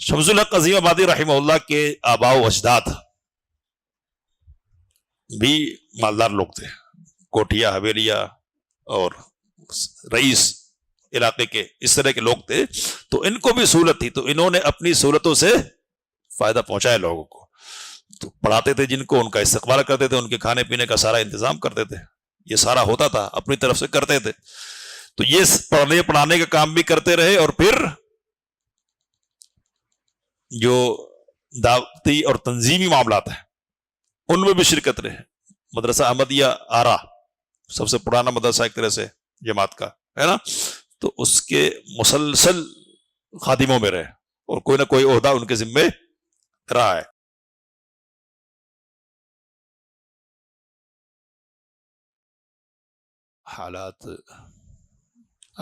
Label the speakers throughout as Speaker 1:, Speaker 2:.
Speaker 1: شمس الحق عظیم آبادی رحمہ اللہ کے آباء و اجداد بھی مالدار لوگ تھے، کوٹھیا حویلیہ اور رئیس علاقے کے اس طرح کے لوگ تھے، تو ان کو بھی سہولت تھی، تو انہوں نے اپنی سہولتوں سے فائدہ پہنچایا لوگوں کو، تو پڑھاتے تھے جن کو، ان کا استقبال کرتے تھے، ان کے کھانے پینے کا سارا انتظام کرتے تھے، یہ سارا ہوتا تھا اپنی طرف سے کرتے تھے، تو یہ پڑھنے پڑھانے کا کام بھی کرتے رہے، اور پھر جو دعوتی اور تنظیمی معاملات ہیں ان میں بھی شرکت رہے۔ مدرسہ احمدیہ آرا سب سے پرانا مدرسہ ایک طرح سے جماعت کا ہے نا، تو اس کے مسلسل خادموں میں رہے اور کوئی نہ کوئی عہدہ ان کے ذمے رہا ہے۔ حالات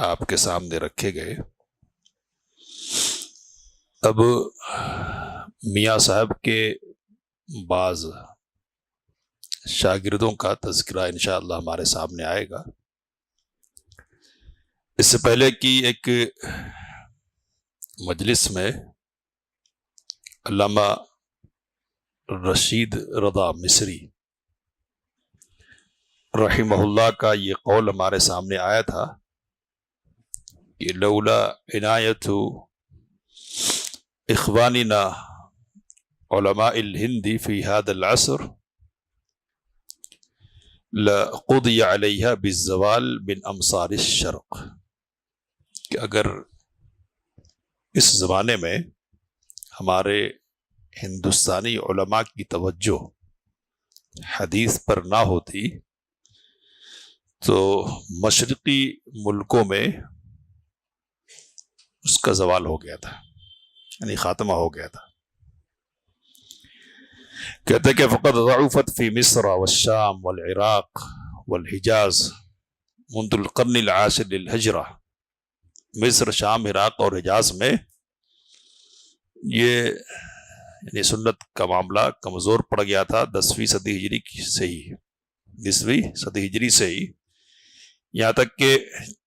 Speaker 1: آپ کے سامنے رکھے گئے، اب میاں صاحب کے بعض شاگردوں کا تذکرہ انشاءاللہ ہمارے سامنے آئے گا۔ اس سے پہلے کی ایک مجلس میں علامہ رشید رضا مصری رحمہ اللہ کا یہ قول ہمارے سامنے آیا تھا کہ لولا عنایت اخواننا علماء الہند فی هذا العصر لقضی علیہا بالزوال من امصار الشرق، کہ اگر اس زمانے میں ہمارے ہندوستانی علماء کی توجہ حدیث پر نہ ہوتی تو مشرقی ملکوں میں اس کا زوال ہو گیا تھا، یعنی خاتمہ ہو گیا تھا۔ کہتے کہ فقد ضعفت فی مصر والشام والعراق والحجاز منذ القرن العاشر للہجرہ، مصر، شام، عراق اور حجاز میں یہ یعنی سنت کا معاملہ کمزور پڑ گیا تھا 10ویں صدی ہجری سے ہی، 20ویں صدی ہجری سے ہی، یہاں تک کہ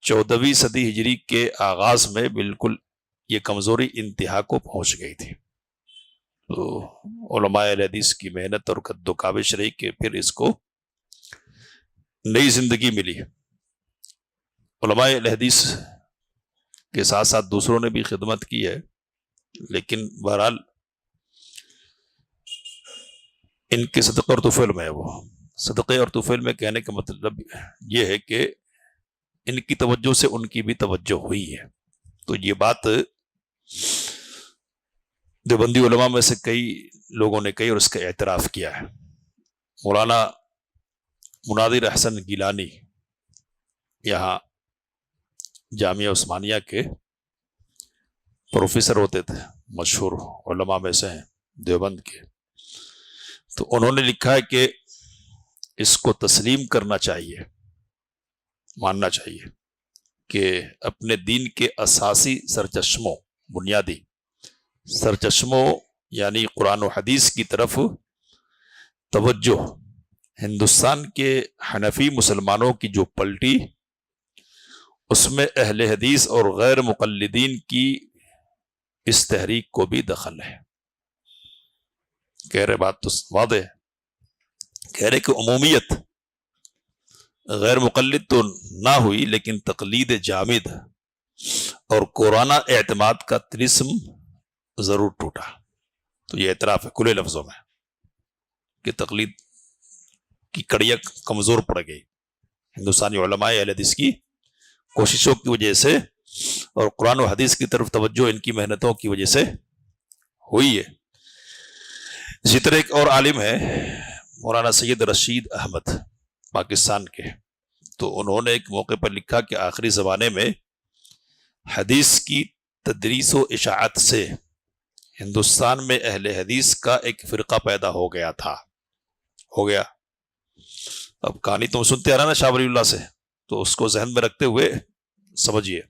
Speaker 1: 14ویں صدی ہجری کے آغاز میں بالکل یہ کمزوری انتہا کو پہنچ گئی تھی۔ تو علماء اہل حدیث کی محنت اور قد و کاوش رہی کہ پھر اس کو نئی زندگی ملی۔ علماء اہل حدیث کے ساتھ ساتھ دوسروں نے بھی خدمت کی ہے، لیکن بہرحال ان کے صدقے اور طفیل میں ہے، وہ صدقے اور طفیل میں کہنے کا مطلب یہ ہے کہ ان کی توجہ سے ان کی بھی توجہ ہوئی ہے۔ تو یہ بات دیوبندی علماء میں سے کئی لوگوں نے کہی اور اس کا اعتراف کیا ہے۔ مولانا مناظر احسن گیلانی یہاں جامعہ عثمانیہ کے پروفیسر ہوتے تھے، مشہور علماء میں سے ہیں دیوبند کے، تو انہوں نے لکھا ہے کہ اس کو تسلیم کرنا چاہیے، ماننا چاہیے کہ اپنے دین کے اساسی سرچشموں، بنیادی سرچشموں یعنی قرآن و حدیث کی طرف توجہ ہندوستان کے حنفی مسلمانوں کی جو پلٹی، اس میں اہل حدیث اور غیر مقلدین کی اس تحریک کو بھی دخل ہے۔ کہہ رہے بات تو واضح ہے، کہہ رہے کہ عمومیت غیر مقلد تو نہ ہوئی لیکن تقلید جامد اور قرآن اعتماد کا طلسم ضرور ٹوٹا۔ تو یہ اعتراف ہے کھلے لفظوں میں کہ تقلید کی کڑیاں کمزور پڑ گئی ہندوستانی علماء اہل حدیث کی کوششوں کی وجہ سے، اور قرآن و حدیث کی طرف توجہ ان کی محنتوں کی وجہ سے ہوئی ہے۔ اسی طرح ایک اور عالم ہے مولانا سید رشید احمد، پاکستان کے، تو انہوں نے ایک موقع پر لکھا کہ آخری زمانے میں حدیث کی تدریس و اشاعت سے ہندوستان میں اہل حدیث کا ایک فرقہ پیدا ہو گیا تھا، ہو گیا۔ اب کہانی تم سنتے آ رہا نا شاہ ولی اللہ سے، تو اس کو ذہن میں رکھتے ہوئے سمجھیے،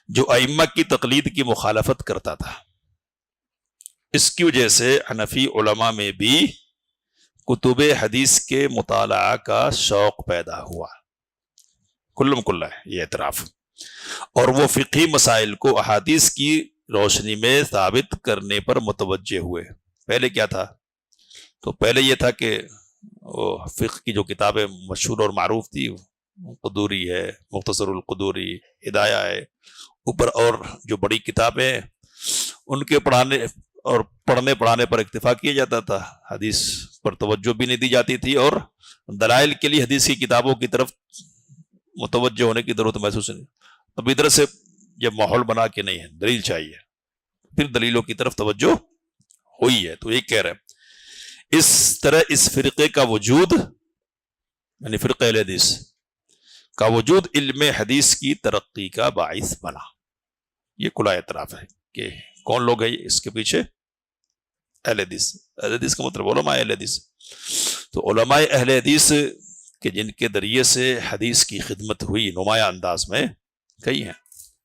Speaker 1: جو ائمہ کی تقلید کی مخالفت کرتا تھا، اس کی وجہ سے حنفی علماء میں بھی کتب حدیث کے مطالعہ کا شوق پیدا ہوا۔ کلم کلہ ہے یہ اعتراف، اور وہ فقہی مسائل کو احادیث کی روشنی میں ثابت کرنے پر متوجہ ہوئے. پہلے کیا تھا؟ تو پہلے یہ تھا کہ وہ فقہ کی جو کتابیں مشہور اور معروف تھی، قدوری ہے، مختصر القدوری، ہدایہ ہے، اوپر اور جو بڑی کتابیں ان کے پڑھنے پڑھانے پر اکتفا کیا جاتا تھا، حدیث پر توجہ بھی نہیں دی جاتی تھی، اور دلائل کے لیے حدیث کی کتابوں کی طرف متوجہ ہونے کی ضرورت محسوس نہیں. اب ادھر سے جب ماحول بنا کے نہیں ہے، دلیل چاہیے، پھر دلیلوں کی طرف توجہ ہوئی ہے. تو یہ کہہ رہے ہیں اس طرح اس فرقے کا وجود، یعنی فرقہ اہل حدیث کا وجود علم حدیث کی ترقی کا باعث بنا. یہ کھلا اعتراف ہے کہ کون لوگ ہیں اس کے پیچھے؟ اہل حدیث. اہل حدیث کا مطلب علماء اہل حدیث. تو علماء اہل حدیث کہ جن کے ذریعے سے حدیث کی خدمت ہوئی نمایاں انداز میں، کئی ہیں،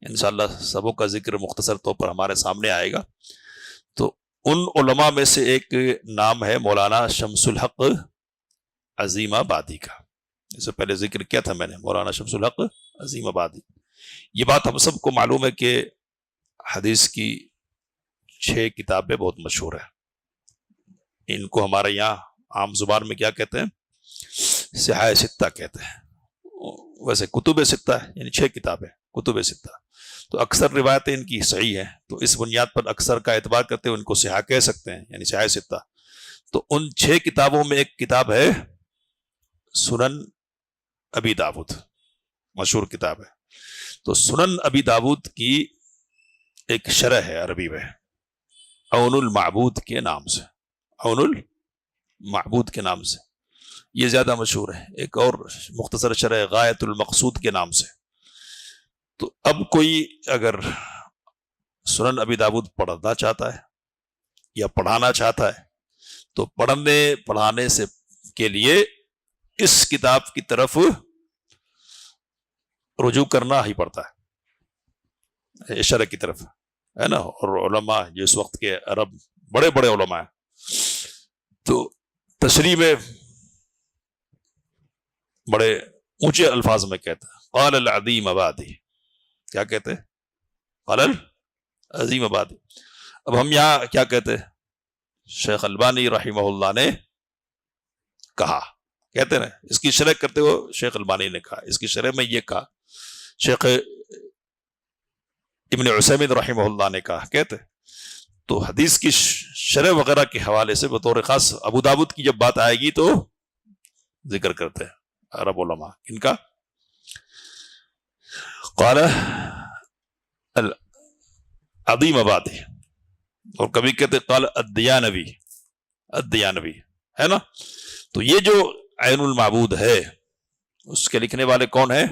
Speaker 1: انشاءاللہ سبوں کا ذکر مختصر طور پر ہمارے سامنے آئے گا. تو ان علماء میں سے ایک نام ہے مولانا شمس الحق عظیم آبادی کا. اس سے پہلے ذکر کیا تھا میں نے، مولانا شمس الحق عظیم آبادی. یہ بات ہم سب کو معلوم ہے کہ حدیث کی 6 کتابیں بہت مشہور ہیں. ان کو ہمارے یہاں عام زبان میں کیا کہتے ہیں؟ صحاح ستہ کہتے ہیں. ویسے کتب ستہ ہے، یعنی 6 کتابیں کتب ستہ. تو اکثر روایتیں ان کی صحیح ہیں، تو اس بنیاد پر اکثر کا اعتبار کرتے ہوئے ان کو صحاح کہہ سکتے ہیں، یعنی صحاح ستہ. تو ان 6 کتابوں میں ایک کتاب ہے سنن ابی داود، مشہور کتاب ہے. تو سنن ابی داود کی ایک شرح ہے عربی میں عون المعبود کے نام سے. عون المعبود کے نام سے یہ زیادہ مشہور ہے. ایک اور مختصر شرح غایت المقصود کے نام سے. تو اب کوئی اگر سنن ابی داود پڑھنا چاہتا ہے یا پڑھانا چاہتا ہے تو پڑھنے پڑھانے سے کے لیے اس کتاب کی طرف رجوع کرنا ہی پڑتا ہے، شرح کی طرف، ہے نا. اور علماء جو اس وقت کے عرب بڑے بڑے علماء ہیں تو تشریح میں بڑے اونچے الفاظ میں کہتے ہیں قال العظیم آبادی. کیا کہتے ہیں؟ قال العظیم آبادی. اب ہم یہاں کیا کہتے ہیں؟ شیخ البانی رحمہ اللہ نے کہا، کہتے ہیں. اس کی شرح کرتے ہوئے شیخ البانی نے کہا، اس کی شرح میں یہ کہا. شیخ ابن عثیمین رحمہ اللہ نے کہا، کہتے. تو حدیث کی شرح وغیرہ کے حوالے سے بطور خاص ابو داود کی جب بات آئے گی تو ذکر کرتے ہیں عرب علماء ان کا. قال العظیم آبادی، اور کبھی کہتے قال الدیانوی، الدیانوی، ہے نا. تو یہ جو عین المعبود ہے اس کے لکھنے والے کون ہیں؟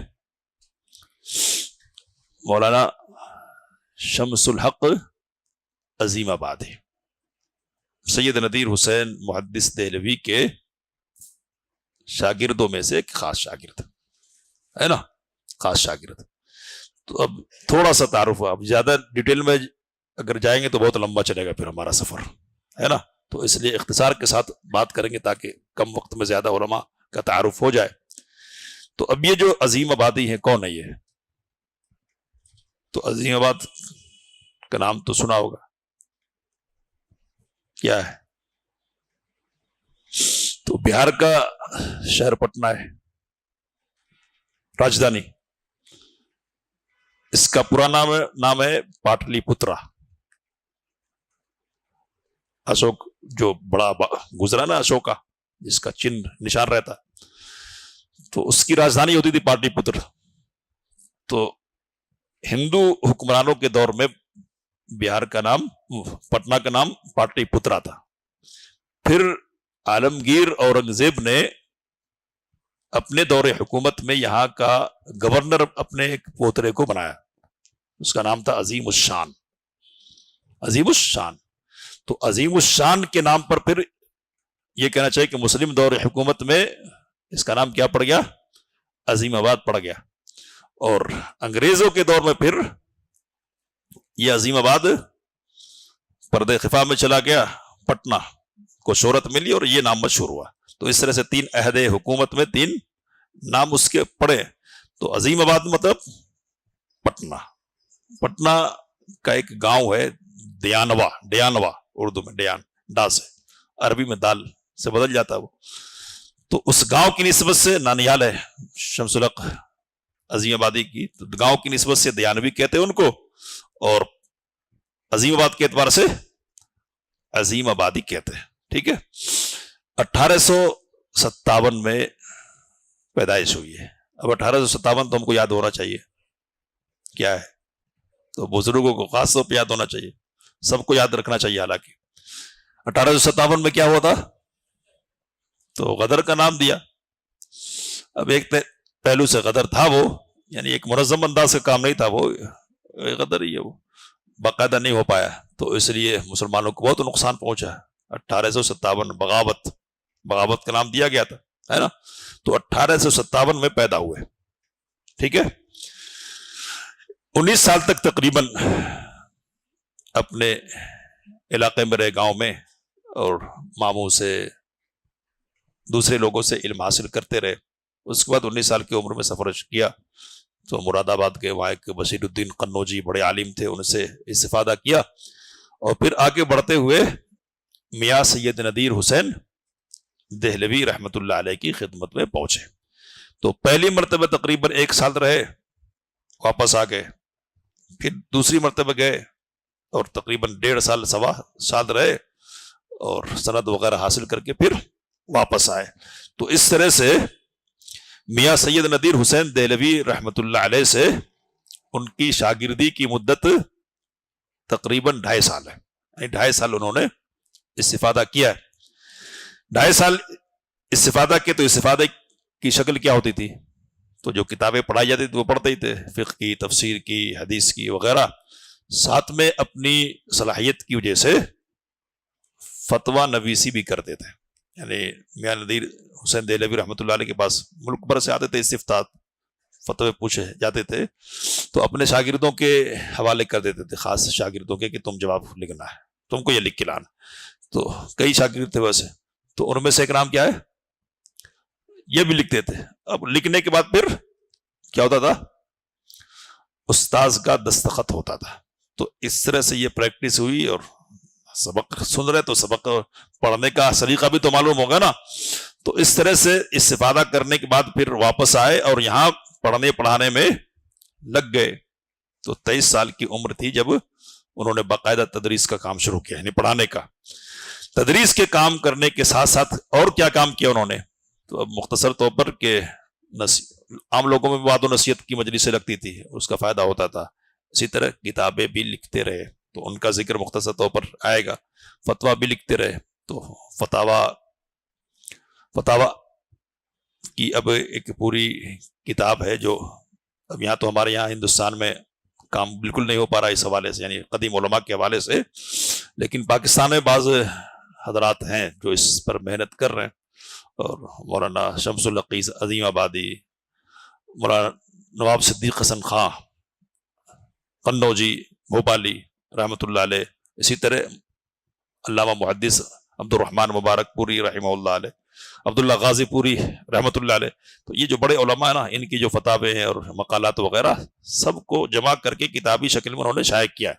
Speaker 1: مولانا شمس الحق عظیم آبادی، سید نذیر حسین محدث دہلوی کے شاگردوں میں سے ایک خاص شاگرد ہے نا، خاص شاگرد. تو اب تھوڑا سا تعارف، اب زیادہ ڈیٹیل میں اگر جائیں گے تو بہت لمبا چلے گا پھر ہمارا سفر، ہے نا. تو اس لیے اختصار کے ساتھ بات کریں گے تاکہ کم وقت میں زیادہ علماء کا تعارف ہو جائے. تو اب یہ جو عظیم آبادی ہے کون ہے یہ؟ تو عظیم آباد کا نام تو سنا ہوگا، کیا ہے؟ تو بہار کا شہر پٹنہ ہے، راجدھانی. اس کا پورا نام ہے پاٹلی پترا. اشوک جو بڑا گزرا نا اشوکا، جس کا چنھ نشان رہتا، تو اس کی راجدھانی ہوتی تھی پاٹلی پتر. تو ہندو حکمرانوں کے دور میں بہار کا نام، پٹنہ کا نام پاٹلی پترا تھا. پھر عالمگیر اورنگزیب نے اپنے دور حکومت میں یہاں کا گورنر اپنے ایک پوترے کو بنایا، اس کا نام تھا عظیم الشان. عظیم الشان. تو عظیم الشان کے نام پر پھر یہ کہنا چاہیے کہ مسلم دور حکومت میں اس کا نام کیا پڑ گیا؟ عظیم آباد پڑ گیا. اور انگریزوں کے دور میں پھر یہ عظیم آباد پردے خفا میں چلا گیا، پٹنہ کو شہرت ملی اور یہ نام مشہور ہوا. تو اس طرح سے 3 عہد حکومت میں 3 نام اس کے پڑے. تو عظیم آباد مطلب پٹنہ. پٹنہ کا ایک گاؤں ہے ڈیانوا اردو میں ڈیان، ڈا سے، عربی میں دال سے بدل جاتا ہے وہ. تو اس گاؤں کی نسبت سے نانیال ہے شمس الحق عظیم آبادی کی، تو گاؤں کی نسبت سے دیانوی کہتے ہیں ان کو، اور عظیم آباد کے اعتبار سے عظیم آبادی کہتے ہیں. ٹھیک ہے. 1857 میں پیدائش ہوئی ہے. اب 1857 تو ہم کو یاد ہونا چاہیے کیا ہے، تو بزرگوں کو خاص طور پہ یاد ہونا چاہیے، سب کو یاد رکھنا چاہیے. حالانکہ 1857 میں کیا ہوا تھا، تو غدر کا نام دیا. اب ایک پہلو سے غدر تھا وہ، یعنی ایک منظم انداز کا کام نہیں تھا وہ، غدر ہی ہے وہ، باقاعدہ نہیں ہو پایا، تو اس لیے مسلمانوں کو بہت نقصان پہنچا. 1857 بغاوت کا نام دیا گیا تھا، ہے نا. تو 1857 میں پیدا ہوئے. ٹھیک ہے. 19 سال تک تقریباً اپنے علاقے میں رہے، گاؤں میں، اور ماموں سے دوسرے لوگوں سے علم حاصل کرتے رہے. اس کے بعد 19 سال کی عمر میں سفر کیا تو مراد آباد کے وہاں ایک بشیر الدین قنوجی بڑے عالم تھے، ان سے استفادہ کیا، اور پھر آگے بڑھتے ہوئے میاں سید نذیر حسین دہلوی رحمت اللہ علیہ کی خدمت میں پہنچے. تو پہلی مرتبہ تقریباً 1 سال رہے، واپس آ گئے. پھر دوسری مرتبہ گئے اور تقریباً 1.5 سوا سال رہے، اور سند وغیرہ حاصل کر کے پھر واپس آئے. تو اس طرح سے میاں سید نذیر حسین دہلوی رحمت اللہ علیہ سے ان کی شاگردی کی مدت تقریباً 2.5 سال ہے. یعنی 2.5 سال انہوں نے استفادہ کیا ہے. 2.5 سال استفادہ کیا. تو استفادہ کی شکل کیا ہوتی تھی، تو جو کتابیں پڑھائی جاتی تھی وہ پڑھتے ہی تھے، فقہ کی، تفسیر کی، حدیث کی وغیرہ. ساتھ میں اپنی صلاحیت کی وجہ سے فتویٰ نویسی بھی کرتے تھے. یعنی میاں نذیر حسین دہلوی رحمۃ اللہ علیہ کے پاس ملک بھر سے آتے تھے استفتاء، فتوے پوچھے جاتے تھے، تو اپنے شاگردوں کے حوالے کر دیتے تھے، خاص شاگردوں کے، کہ تم جواب لکھنا ہے، تم کو یہ لکھ کے لانا. تو کئی شاگرد تھے ویسے، تو ان میں سے ایک نام کیا ہے، یہ بھی لکھتے تھے. اب لکھنے کے بعد پھر کیا ہوتا تھا، استاذ کا دستخط ہوتا تھا. تو اس طرح سے یہ پریکٹس ہوئی، اور سبق سن رہے تو سبق پڑھنے کا سلیقہ بھی تو معلوم ہوگا نا. تو اس طرح سے استفادہ کرنے کے بعد پھر واپس آئے اور یہاں پڑھنے پڑھانے میں لگ گئے. تو 23 سال کی عمر تھی جب انہوں نے باقاعدہ تدریس کا کام شروع کیا، یعنی پڑھانے کا. تدریس کے کام کرنے کے ساتھ ساتھ اور کیا کام کیا انہوں نے، تو اب مختصر طور پر کہ عام لوگوں میں بات و نصیحت کی مجلسیں لگتی تھی، اس کا فائدہ ہوتا تھا. اسی طرح کتابیں بھی لکھتے رہے، تو ان کا ذکر مختصر طور پر آئے گا. فتویٰ بھی لکھتے رہے، تو فتاوی کی اب ایک پوری کتاب ہے، جو اب یہاں تو ہمارے یہاں ہندوستان میں کام بالکل نہیں ہو پا رہا اس حوالے سے، یعنی قدیم علماء کے حوالے سے، لیکن پاکستان میں بعض حضرات ہیں جو اس پر محنت کر رہے ہیں. اور مولانا شمس الحق عظیم آبادی، مولانا نواب صدیق حسن خان قنوجی بھوپالی رحمۃ اللہ علیہ، اسی طرح علامہ محدث عبد الرحمن مبارک پوری رحمہ اللہ علیہ، عبداللہ غازی پوری رحمۃ اللہ علیہ. تو یہ جو بڑے علماء ہیں نا، ان کی جو فتاوے ہیں اور مقالات وغیرہ سب کو جمع کر کے کتابی شکل میں انہوں نے شائع کیا ہے.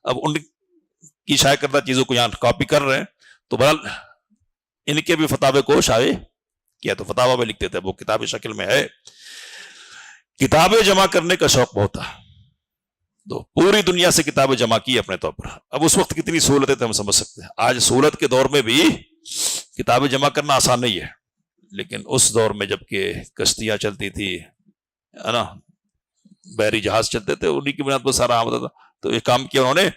Speaker 1: اب ان کی شائع کردہ چیزوں کو یہاں کاپی کر رہے ہیں، تو بہرحال ان کے بھی فتاوے کو شائع کیا، تو فتاوہ میں لکھتے تھے، وہ کتابی شکل میں ہے. کتابیں جمع کرنے کا شوق بہت تھا، تو پوری دنیا سے کتابیں جمع کی اپنے طور پر. اب اس وقت کتنی سہولتیں تھے ہم سمجھ سکتے ہیں. آج سہولت کے دور میں بھی کتابیں جمع کرنا آسان نہیں ہے، لیکن اس دور میں جب کہ کشتیاں چلتی تھی، ہے نا، بحری جہاز چلتے تھے، انہی کی بنیاد پر سارا عام ہوتا تھا. تو یہ کام کیا انہوں نے،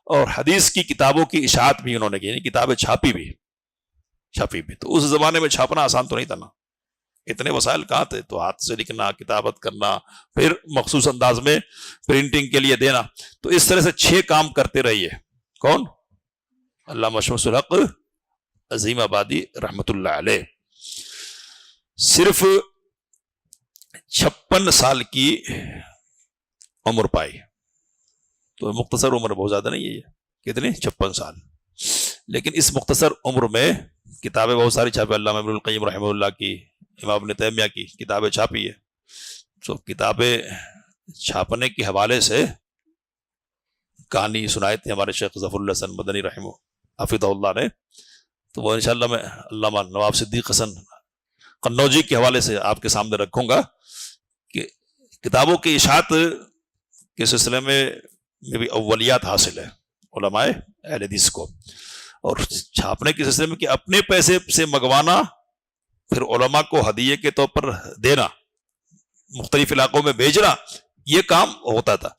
Speaker 1: اور حدیث کی کتابوں کی اشاعت بھی انہوں نے کی، یعنی کتابیں چھاپی بھی. تو اس زمانے میں چھاپنا آسان تو نہیں تھا نا، اتنے وسائل کہاں تھے. تو ہاتھ سے لکھنا، کتابت کرنا، پھر مخصوص انداز میں پرنٹنگ کے لیے دینا. تو اس طرح سے 6 کام کرتے رہیے. کون؟ علامہ شمس الحق عظیم آبادی رحمت اللہ علیہ. صرف 56 سال کی عمر پائی. تو مختصر عمر بہت زیادہ نہیں ہے یہ، کتنے؟ 56 سال. لیکن اس مختصر عمر میں کتابیں بہت ساری چھاپی. علامہ ابن القیم رحمہ اللہ کی، امام ابن تیمیہ کی کتابیں چھاپی ہے. تو کتابیں چھاپنے کے حوالے سے کہانی سنائے تھے ہمارے شیخ ظفر اللہ حسن مدنی رحمہ حفظہ اللہ نے، تو وہ انشاءاللہ میں علامہ نواب صدیق حسن قنوجی کے حوالے سے آپ کے سامنے رکھوں گا کہ کتابوں کی اشاعت کے سلسلے میں بھی اولیات حاصل ہے علماء اہل حدیث کو، اور چھاپنے کے سلسلے میں کہ اپنے پیسے سے منگوانا پھر علماء کو ہدیے کے طور پر دینا، مختلف علاقوں میں بھیجنا، یہ کام ہوتا تھا۔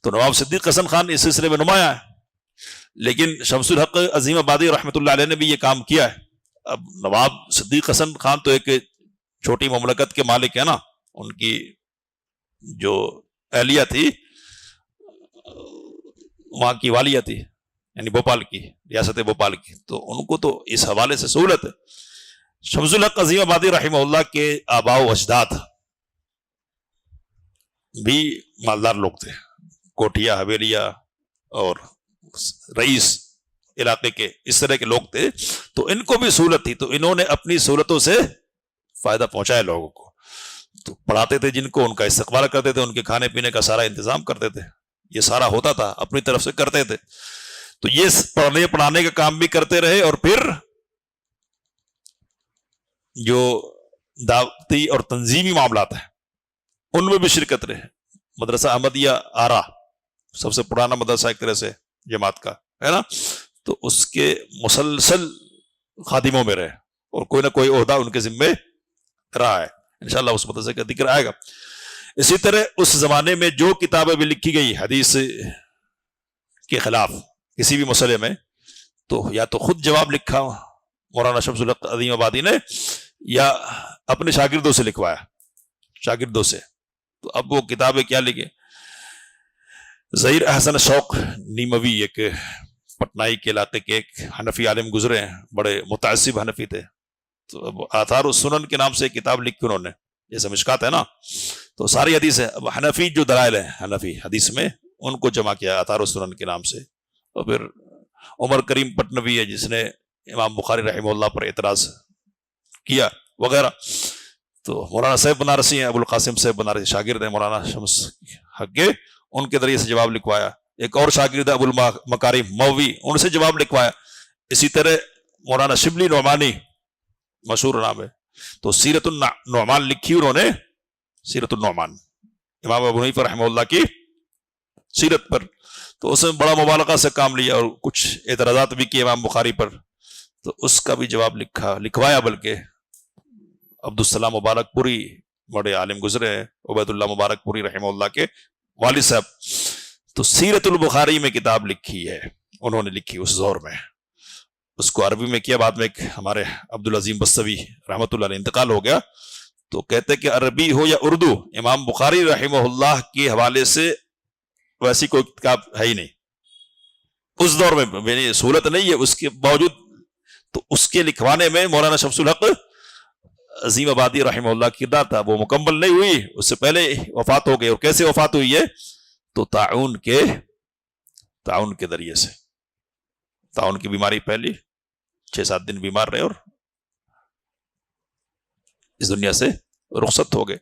Speaker 1: تو نواب صدیق حسن خان اس سلسلے میں نمایاں ہے، لیکن شمس الحق عظیم آبادی رحمۃ اللہ علیہ نے بھی یہ کام کیا ہے۔ اب نواب صدیق حسن خان تو ایک چھوٹی مملکت کے مالک ہے نا، ان کی جو اہلیہ تھی وہاں کی والیہ تھی، یعنی بھوپال کی، ریاست بھوپال کی، تو ان کو تو اس حوالے سے سہولت ہے۔ شمس الحق عظیم آبادی رحمہ اللہ کے آباء و اجداد بھی مالدار لوگ تھے، کوٹھیا حویلیہ اور رئیس علاقے کے اس طرح کے لوگ تھے، تو ان کو بھی سہولت تھی، تو انہوں نے اپنی سہولتوں سے فائدہ پہنچایا لوگوں کو۔ تو پڑھاتے تھے جن کو، ان کا استقبال کرتے تھے، ان کے کھانے پینے کا سارا انتظام کرتے تھے، یہ سارا ہوتا تھا، اپنی طرف سے کرتے تھے۔ تو یہ پڑھنے پڑھانے کا کام بھی کرتے رہے، اور پھر جو دعوتی اور تنظیمی معاملات ہیں ان میں بھی شرکت رہے۔ مدرسہ احمدیہ آرا سب سے پرانا مدرسہ ایک طرح سے جماعت کا ہے نا، تو اس کے مسلسل خادموں میں رہے، اور کوئی نہ کوئی عہدہ ان کے ذمے رہا ہے، انشاءاللہ اس مدرسے کا ذکر آئے گا۔ اسی طرح اس زمانے میں جو کتابیں بھی لکھی گئی حدیث کے خلاف کسی بھی مسئلے میں، تو یا تو خود جواب لکھا مولانا شمس الحق عظیم آبادی نے، یا اپنے شاگردوں سے لکھوایا، شاگردوں سے۔ تو اب وہ کتابیں کیا لکھے؟ ظہیر احسن شوق نیموی ایک پٹنائی کے علاقے کے ایک حنفی عالم گزرے ہیں، بڑے متعصب حنفی تھے، تو اب آثار السنن کے نام سے کتاب لکھی انہوں نے، جیسے مشکات ہے نا، تو ساری حدیث ہے۔ اب حنفی جو دلائل ہیں حنفی حدیث میں، ان کو جمع کیا آثار السنن کے نام سے۔ اور پھر عمر کریم پٹنوی ہے جس نے امام بخاری رحمہ اللہ پر اعتراض کیا وغیرہ۔ تو مولانا صاحب بنارسی ہیں، ابو القاسم صاحب بنارسی شاگرد ہیں مولانا شمس حق کے، ان کے ذریعے سے جواب لکھوایا۔ ایک اور شاگرد ابو المکارم مووی، ان سے جواب لکھوایا۔ اسی طرح مولانا شبلی نعمانی مشہور نام ہے، تو سیرت النعمان لکھی انہوں نے، سیرت النعمان امام ابو حنیفہ رحمہ اللہ کی سیرت پر، تو اس میں بڑا مبالغہ سے کام لیا، اور کچھ اعتراضات بھی کیے امام بخاری پر، تو اس کا بھی جواب لکھوایا۔ بلکہ عبدالسلام مبارک پوری بڑے عالم گزرے ہیں، عبید اللہ مبارک پوری رحمہ اللہ کے والد صاحب، تو سیرت البخاری میں کتاب لکھی ہے انہوں نے، لکھی اس دور میں، اس کو عربی میں کیا، بعد میں ایک ہمارے عبدالعظیم بستوی رحمۃ اللہ علیہ انتقال ہو گیا، تو کہتے کہ عربی ہو یا اردو، امام بخاری رحمہ اللہ کے حوالے سے ویسی کوئی کتاب ہے ہی نہیں اس دور میں، سہولت نہیں ہے، اس کے باوجود تو اس کے لکھوانے میں مولانا شمس الحق عظیم آبادی رحمہ اللہ کی کردار تھا۔ وہ مکمل نہیں ہوئی، اس سے پہلے وفات ہو گئی، اور کیسے وفات ہوئی ہے؟ تو تعاون کے ذریعے سے، تعاون کی بیماری پھیلی، 6-7 دن بیمار رہے اور اس دنیا سے رخصت ہو گئے۔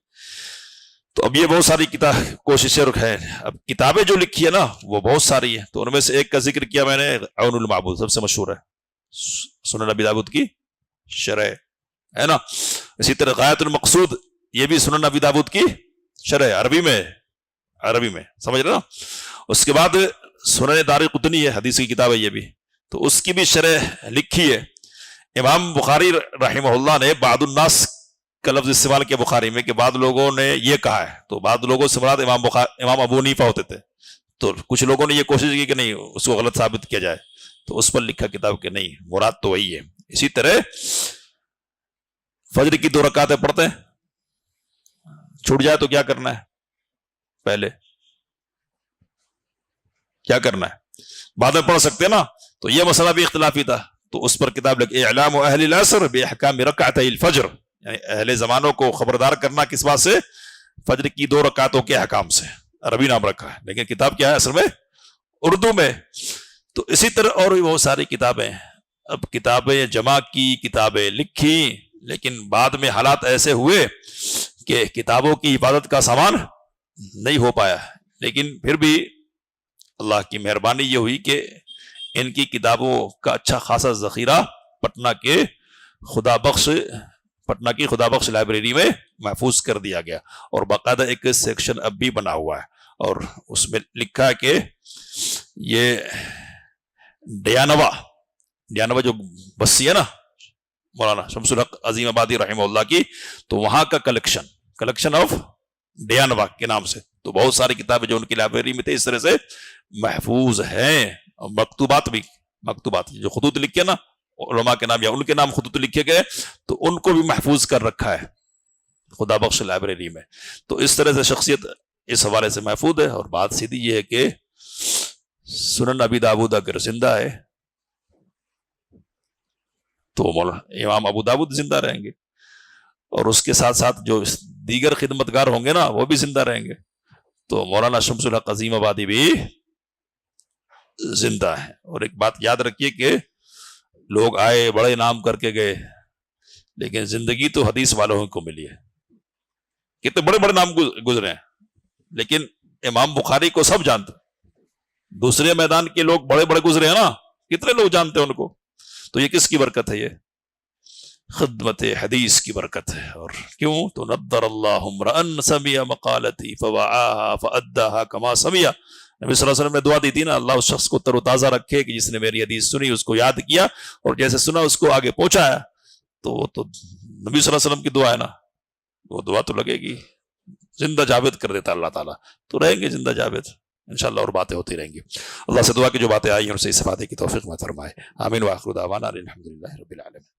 Speaker 1: تو اب یہ بہت ساری کوششیں ہیں، اب کتابیں جو لکھی ہے نا وہ بہت ساری ہیں، تو ان میں سے ایک کا ذکر کیا میں نے، عون المعبود سب سے مشہور ہے، سنن ابی داؤد کی شرح ہے نا۔ اسی طرح غایت المقصود، یہ بھی سنن ابی داؤد کی شرح، عربی میں سمجھ رہے نا۔ اس کے بعد سنن دارقطنی ہے، حدیث کی کتاب ہے یہ بھی، تو اس کی بھی شرح لکھی ہے۔ امام بخاری رحمہ اللہ نے بعض الناس کا لفظ استعمال کیا بخاری میں، کہ بعض لوگوں نے یہ کہا ہے، تو بعض لوگوں سے مراد امام ابو حنیفہ ہوتے تھے، تو کچھ لوگوں نے یہ کوشش کی کہ نہیں اس کو غلط ثابت کیا جائے، تو اس پر لکھا کتاب کہ نہیں مراد تو وہی ہے۔ اسی طرح فجر کی 2 رکعتیں پڑھتے ہیں، چھوٹ جائے تو کیا کرنا ہے؟ پہلے کیا کرنا ہے؟ بعد میں پڑھ سکتے ہیں نا، تو یہ مسئلہ بھی اختلافی تھا، تو اس پر کتاب لکھی اعلام اہل العصر باحکام رکعتي الفجر، یعنی اہل زمانوں کو خبردار کرنا کس بات سے؟ فجر کی 2 رکعتوں کے احکام سے، عربی نام رکھا ہے، لیکن کتاب کیا ہے اصل میں؟ اردو میں۔ تو اسی طرح اور بھی بہت ساری کتابیں، اب کتابیں جمع کی، کتابیں لکھی، لیکن بعد میں حالات ایسے ہوئے کہ کتابوں کی حفاظت کا سامان نہیں ہو پایا، لیکن پھر بھی اللہ کی مہربانی یہ ہوئی کہ ان کی کتابوں کا اچھا خاصا ذخیرہ پٹنہ کی خدا بخش لائبریری میں محفوظ کر دیا گیا، اور باقاعدہ ایک سیکشن اب بھی بنا ہوا ہے، اور اس میں لکھا ہے کہ یہ ڈیانوا جو بستی ہے نا مولانا شمس الحق عظیم آبادی رحمہ اللہ کی، تو وہاں کا کلیکشن آف ڈیانوا کے نام سے، تو بہت ساری کتابیں جو ان کی لائبریری میں تھے اس طرح سے محفوظ ہیں، اور مکتوبات جو خطوط لکھے نا علماء کے نام یا ان کے نام خطوط لکھے گئے، تو ان کو بھی محفوظ کر رکھا ہے خدا بخش لائبریری میں۔ تو اس طرح سے شخصیت اس حوالے سے محفوظ ہے۔ اور بات سیدھی یہ ہے کہ سنن ابی داؤد اگر زندہ ہے تو امام ابو داؤد زندہ رہیں گے، اور اس کے ساتھ ساتھ جو دیگر خدمتگار ہوں گے نا وہ بھی زندہ رہیں گے، تو مولانا شمس الحق عظیم آبادی بھی زندہ ہے۔ اور ایک بات یاد رکھیے کہ لوگ آئے بڑے نام کر کے گئے، لیکن زندگی تو حدیث والوں کو ملی ہے، کتنے بڑے بڑے نام گزرے ہیں، لیکن امام بخاری کو سب جانتے، دوسرے میدان کے لوگ بڑے بڑے گزرے ہیں نا، کتنے لوگ جانتے ہیں ان کو، تو یہ کس کی برکت ہے؟ یہ خدمت حدیث کی برکت ہے۔ اور کیوں؟ تو نضر اللہ امرأ سمع مقالتی فوعاها فأداها كما سمع، نبی صلی اللہ علیہ وسلم نے دعا دی تھی نا، اللہ اس شخص کو تر و تازہ رکھے کہ جس نے میری حدیث سنی، اس کو یاد کیا اور جیسے سنا اس کو آگے پہنچایا، تو نبی صلی اللہ علیہ وسلم کی دعا ہے نا، وہ دعا تو لگے گی، زندہ جاوید کر دیتا اللہ تعالیٰ، تو رہیں گے زندہ جاوید انشاءاللہ، اور باتیں ہوتی رہیں گی۔ اللہ سے دعا کہ جو باتیں آئی ہیں ان سے استفادے کی توفیق عطا فرمائے، آمین۔ وآخر دعوانا الحمدللہ رب العالمین۔